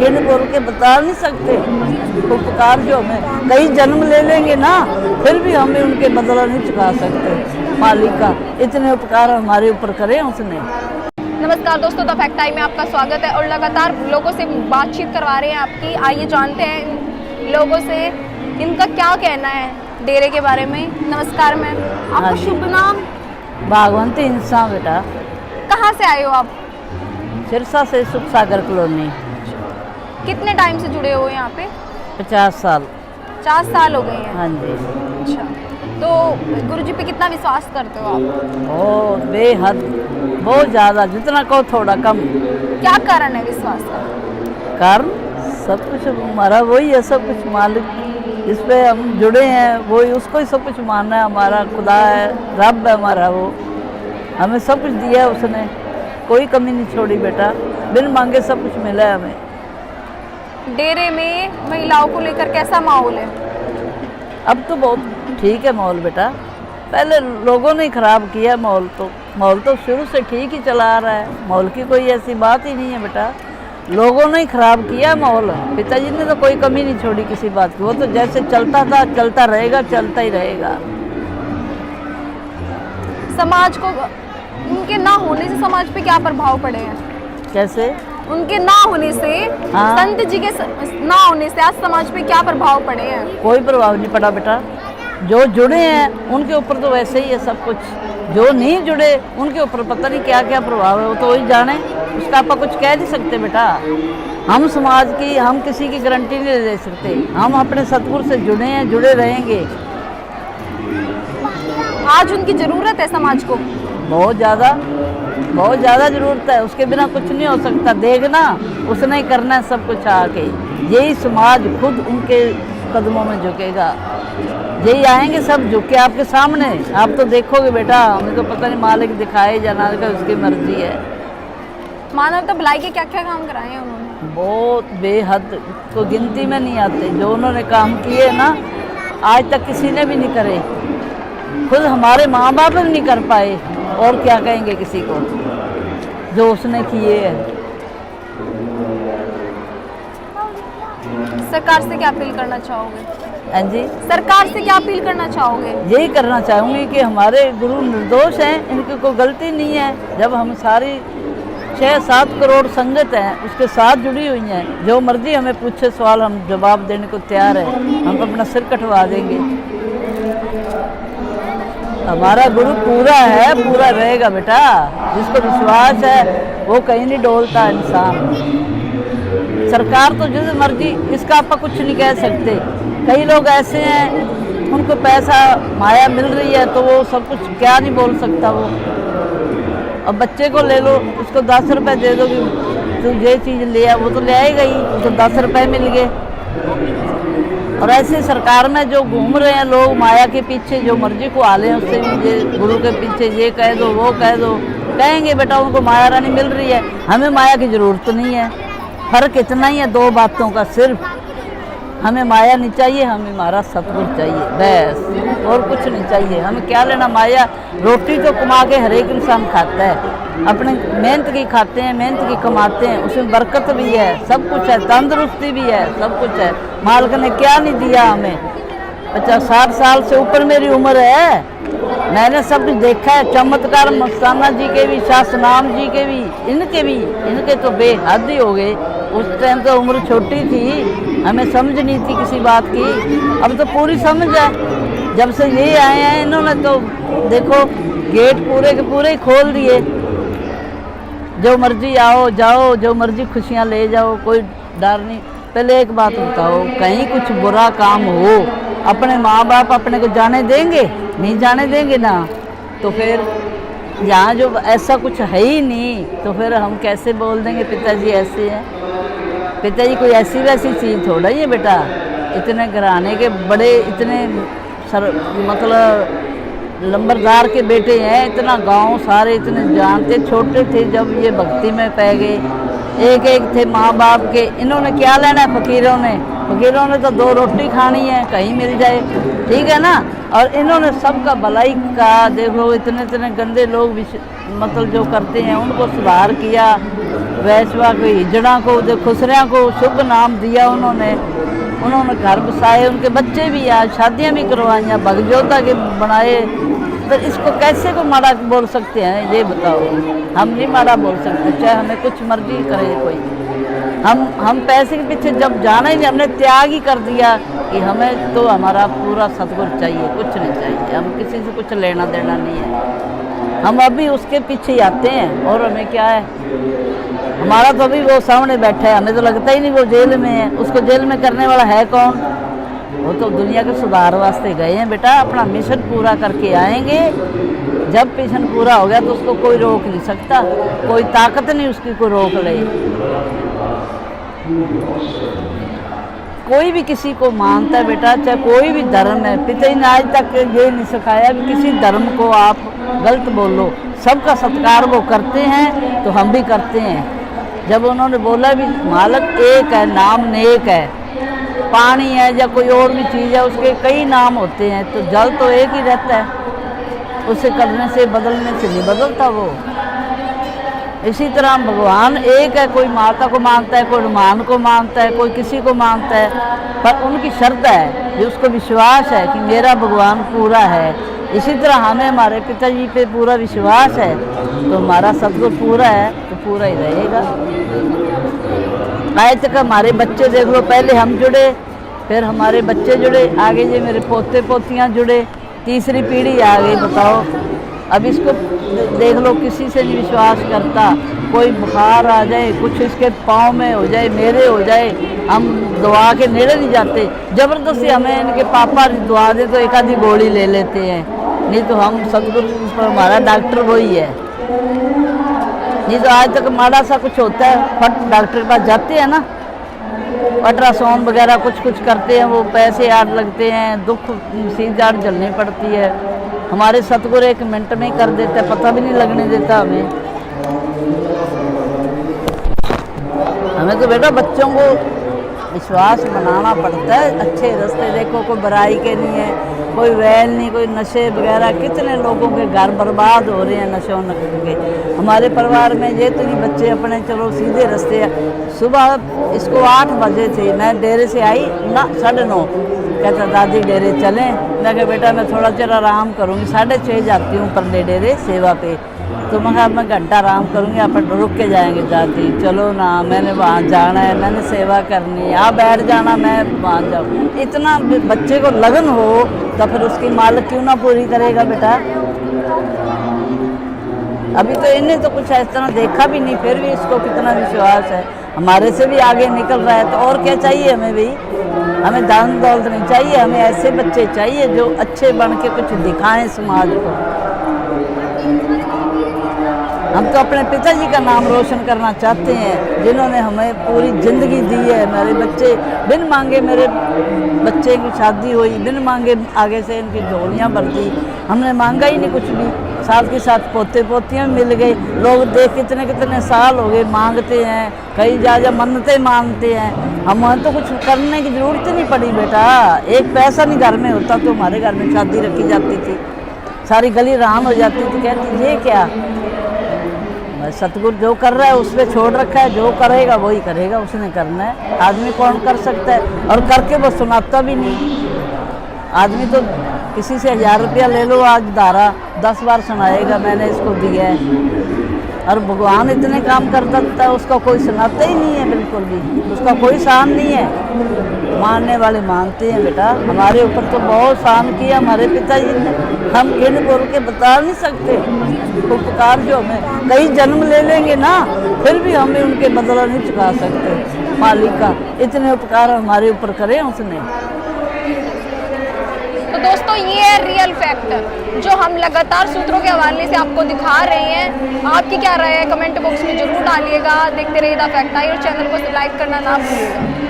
ये नहीं बोल के बता नहीं सकते। उपकार जो हमें कई जन्म ले लेंगे ना, फिर भी हमें उनके बदला नहीं चुका सकते। मालिक का इतने उपकार हमारे ऊपर करे उसने। नमस्कार दोस्तों, द फैक्ट टाइम में आपका स्वागत है और लगातार लोगों से बातचीत करवा रहे हैं आपकी। आइए जानते हैं इन लोगों से इनका क्या कहना है डेरे के बारे में। नमस्कार मैम, आपका शुभ नाम? भागवंती इंसान बेटा। कहाँ से आए हो आप? सिरसा से, सुख सागर कॉलोनी। कितने टाइम से जुड़े हो यहाँ पे? 50 साल। 50 साल हो गए हैं। हाँ जी। अच्छा, तो गुरुजी पे कितना विश्वास करते हो आप? बहुत बेहद, बहुत ज़्यादा, जितना कहो थोड़ा कम। क्या कारण है विश्वास का? कारण सब कुछ हमारा वही है, सब कुछ मालिक इस पे हम जुड़े हैं, वही उसको ही सब कुछ मानना है। हमारा खुदा है, रब है हमारा, वो हमें सब कुछ दिया है उसने, कोई कमी नहीं छोड़ी बेटा। बिन मांगे सब कुछ मिला है हमें। डेरे में महिलाओं को लेकर कैसा माहौल है? अब तो बहुत ठीक है माहौल बेटा। पहले लोगों ने ख़राब किया माहौल तो शुरू से ठीक ही चला आ रहा है। माहौल की कोई ऐसी बात ही नहीं है बेटा, लोगों ने ही ख़राब किया माहौल। पिताजी ने तो कोई कमी नहीं छोड़ी किसी बात की। वो तो जैसे चलता था चलता रहेगा, चलता ही रहेगा। समाज को उनके ना होने से समाज पे क्या प्रभाव पड़े हैं? कैसे? उनके ना होने से, हाँ। संत जी के ना होने से आज समाज पे क्या प्रभाव पड़े हैं? कोई प्रभाव नहीं पड़ा बेटा। जो जुड़े हैं उनके ऊपर तो वैसे ही है सब कुछ, जो नहीं जुड़े उनके ऊपर पता नहीं क्या क्या प्रभाव है, वो तो वही जाने। उसका आप कुछ कह नहीं सकते बेटा। हम समाज की, हम किसी की गारंटी नहीं दे सकते। हम अपने सतगुरु से जुड़े हैं, जुड़े रहेंगे। आज उनकी ज़रूरत है समाज को, बहुत ज़्यादा ज़रूरत है। उसके बिना कुछ नहीं हो सकता। देखना उसने ही करना है सब कुछ आके। यही समाज खुद उनके कदमों में झुकेगा। यही आएंगे सब झुक के आपके सामने। आप तो देखोगे बेटा, हमें तो पता नहीं मालिक दिखाए जाना का, उसकी मर्जी है। मानवता भलाई के क्या क्या काम कराए हैं उन्होंने? बहुत बेहद, तो गिनती में नहीं आते जो उन्होंने काम किए ना, आज तक किसी ने भी नहीं करे। खुद हमारे माँ बाप भी नहीं कर पाए, और क्या कहेंगे किसी को जो उसने किए हैं। सरकार से क्या अपील करना चाहोगे? हाँ जी, सरकार से क्या अपील करना चाहोगे? यही करना चाहूँगी कि हमारे गुरु निर्दोष हैं, इनकी कोई गलती नहीं है। जब हम सारी 6-7 करोड़ संगत हैं उसके साथ जुड़ी हुई हैं, जो मर्जी हमें पूछे सवाल हम जवाब देने को तैयार है। हम अपना सिर कटवा देंगे। हमारा गुरु पूरा है, पूरा रहेगा बेटा। जिसको विश्वास है वो कहीं नहीं डोलता इंसान। सरकार तो जिस मर्जी, इसका आप कुछ नहीं कह सकते। कई लोग ऐसे हैं उनको पैसा माया मिल रही है तो वो सब कुछ क्या नहीं बोल सकता वो। अब बच्चे को ले लो, उसको 10 रुपये दे दो कि तू ये चीज़ ले आ, वो तो ले आएगा ही। उसको 10 रुपये मिल गए। और ऐसे सरकार में जो घूम रहे हैं लोग माया के पीछे, जो मर्जी को आले हैं उससे भी ये गुरु के पीछे ये कह दो वो कह दो, कहेंगे बेटा उनको माया रानी मिल रही है। हमें माया की ज़रूरत तो नहीं है। फ़र्क इतना ही है 2 बातों का सिर्फ। हमें माया नहीं चाहिए, हमें हमारा सतगुरु चाहिए, बस। और कुछ नहीं चाहिए। हमें क्या लेना माया। रोटी तो कमा के हर एक इंसान खाता है, अपने मेहनत की खाते हैं, मेहनत की कमाते हैं, उसमें बरकत भी है, सब कुछ है, तंदुरुस्ती भी है, सब कुछ है। मालिक ने क्या नहीं दिया हमें। 50-60 साल से ऊपर मेरी उम्र है, मैंने सब कुछ देखा है। चमत्कार मस्ताना जी के भी, शास्त्रनाम जी के भी, इनके तो बेहद ही हो गए। उस टाइम तो उम्र छोटी थी, हमें समझ नहीं थी किसी बात की। अब तो पूरी समझ है। जब से ये आए हैं इन्होंने तो देखो गेट पूरे के पूरे ही खोल दिए। जो मर्जी आओ जाओ, जो मर्जी खुशियाँ ले जाओ, कोई डर नहीं। पहले एक बात बताओ, कहीं कुछ बुरा काम हो, अपने माँ बाप अपने को जाने देंगे? नहीं जाने देंगे ना। तो फिर यहाँ जो ऐसा कुछ है ही नहीं, तो फिर हम कैसे बोल देंगे पिताजी ऐसे हैं? पिताजी कोई ऐसी वैसी चीज़ थोड़ा ही है बेटा। इतने घराने के बड़े, इतने मतलब लंबरदार के बेटे हैं। इतना गांव सारे इतने जानते। छोटे थे जब ये भक्ति में पै गए, एक एक थे माँ बाप के। इन्होंने क्या लेना है फकीरों ने तो 2 रोटी खानी है, कहीं मिल जाए, ठीक है ना। और इन्होंने सबका भलाई का देखो, इतने इतने गंदे लोग मतलब जो करते हैं उनको सुधार किया। वैश्वा को, हिजड़ा को, जो खुसरिया को शुभ नाम दिया उन्होंने घर बसाए, उनके बच्चे भी आज शादियां भी करवाई, भगजोता के बनाए। तो इसको कैसे को माड़ा बोल सकते हैं, ये बताओ। हम नहीं माड़ा बोल सकते, चाहे हमें कुछ मर्जी करे कोई। हम पैसे के पीछे जब जाना ही नहीं, हमने त्याग ही कर दिया कि हमें तो हमारा पूरा सतगुरु चाहिए, कुछ नहीं चाहिए, हम किसी से कुछ लेना देना नहीं है। हम अभी उसके पीछे ही आते हैं, और हमें क्या है, हमारा तो अभी वो सामने बैठा है, हमें तो लगता ही नहीं वो जेल में है। उसको जेल में करने वाला है कौन? वो तो दुनिया के सुधार वास्ते गए हैं बेटा, अपना मिशन पूरा करके आएंगे। जब मिशन पूरा हो गया तो उसको कोई रोक नहीं सकता, कोई ताकत नहीं उसकी कोई रोक ले। कोई भी किसी को मानता है बेटा, चाहे कोई भी धर्म है। पिता ने आज तक ये नहीं सिखाया कि किसी धर्म को आप गलत बोलो। सबका सत्कार वो करते हैं, तो हम भी करते हैं। जब उन्होंने बोला भी मालिक एक है, नाम नेक है, पानी है या कोई और भी चीज़ है, उसके कई नाम होते हैं, तो जल तो एक ही रहता है, उसे करने से बदलने से नहीं बदलता वो। इसी तरह भगवान एक है, कोई माता को मानता है, कोई हनुमान को मानता है, कोई किसी को मानता है, पर उनकी श्रद्धा है, ये उसको विश्वास है कि मेरा भगवान पूरा है। इसी तरह हमें हमारे पिताजी पे पूरा विश्वास है, तो हमारा सतगुरु पूरा है तो पूरा ही रहेगा। आज तक हमारे बच्चे देख लो, पहले हम जुड़े, फिर हमारे बच्चे जुड़े, आगे ये मेरे पोते पोतियाँ जुड़े, तीसरी पीढ़ी आ गई। बताओ, अब इसको देख लो, किसी से नहीं विश्वास करता। कोई बुखार आ जाए, कुछ इसके पाँव में हो जाए, मेरे हो जाए, हम दवा के नेड़े नहीं जाते। ज़बरदस्ती हमें इनके पापा दुआ दे तो एक आधी गोली ले लेते हैं, नहीं तो हम सतगुरु पर हमारा डॉक्टर वही है। नहीं तो आज तक माड़ा सा कुछ होता है, फट डॉक्टर के पास जाते हैं ना, अल्ट्रासाउंड वगैरह कुछ करते हैं, वो पैसे आड़ लगते हैं, दुख सीध आड़ झलनी पड़ती है। हमारे सतगुरु 1 मिनट में ही कर देते हैं, पता भी नहीं लगने देता हमें तो बेटा बच्चों को विश्वास बनाना पड़ता है। अच्छे रास्ते देखो, कोई बुराई के नहीं है, कोई वैल नहीं, कोई नशे वगैरह। कितने लोगों के घर बर्बाद हो रहे हैं नशों के। हमारे परिवार में ये तो नहीं, बच्चे अपने चलो सीधे रास्ते। सुबह इसको 8 बजे थे, मैं डेरे से आई ना 9:30, कहता दादी डेरे चलें। मैं कहा बेटा मैं थोड़ा चेर आराम करूँगी, 6:30 जाती हूँ परले डेरे सेवा पे। तो मैं कहा मैं घंटा आराम करूँगी, आप रुक के जाएंगे दादी। चलो ना, मैंने वहाँ जाना है, मैंने सेवा करनी है, आप बैठ जाना, मैं वहाँ जाऊँ। इतना बच्चे को लगन हो तो फिर उसकी मालिक क्यों ना पूरी करेगा बेटा। अभी तो इन्हें तो कुछ इस तरह देखा भी नहीं, फिर भी इसको कितना विश्वास है, हमारे से भी आगे निकल रहा है। तो और क्या चाहिए हमें भाई? हमें धन दौलत नहीं चाहिए, हमें ऐसे बच्चे चाहिए जो अच्छे बन के कुछ दिखाएं समाज को। हम तो अपने पिताजी का नाम रोशन करना चाहते हैं, जिन्होंने हमें पूरी ज़िंदगी दी है। मेरे बच्चे बिन मांगे, मेरे बच्चे की शादी हुई बिन मांगे, आगे से इनकी झोलियाँ भर दी, हमने मांगा ही नहीं कुछ भी। साथ के साथ पोते पोतियाँ मिल गए। लोग देख कितने कितने साल हो गए मांगते हैं, कई जा मन्नतें मांगते हैं। हमें तो कुछ करने की ज़रूरत ही नहीं पड़ी बेटा। एक पैसा नहीं घर में होता तो हमारे घर में शादी रखी जाती थी, सारी गली राम हो जाती थी। कहती ये क्या, सतगुरु जो कर रहा है उस पर छोड़ रखा है, जो करेगा वही करेगा, उसने करना है। आदमी कौन कर सकता है, और करके वो सुनाता भी नहीं। आदमी तो किसी से 1000 रुपया ले लो, आज धारा 10 बार सुनाएगा मैंने इसको दिया है। और भगवान इतने काम कर देता है, उसका कोई सुनाता ही नहीं है, बिल्कुल भी उसका कोई शान नहीं है। मानने वाले मानते हैं बेटा। हमारे ऊपर तो बहुत शान किया हमारे पिताजी ने, हम गिन बोल के बता नहीं सकते। उपकार जो हमें कई जन्म ले लेंगे ना, फिर भी हमें उनके बदला नहीं चुका सकते। मालिक का इतने उपकार हमारे ऊपर करे उसने। तो दोस्तों ये है रियल फैक्टर जो हम लगातार सूत्रों के हवाले से आपको दिखा रहे हैं। आपकी क्या राय है कमेंट बॉक्स में जरूर डालिएगा। देखते रहिए द फैक्ट आई और चैनल को लाइक करना ना भूलिएगा।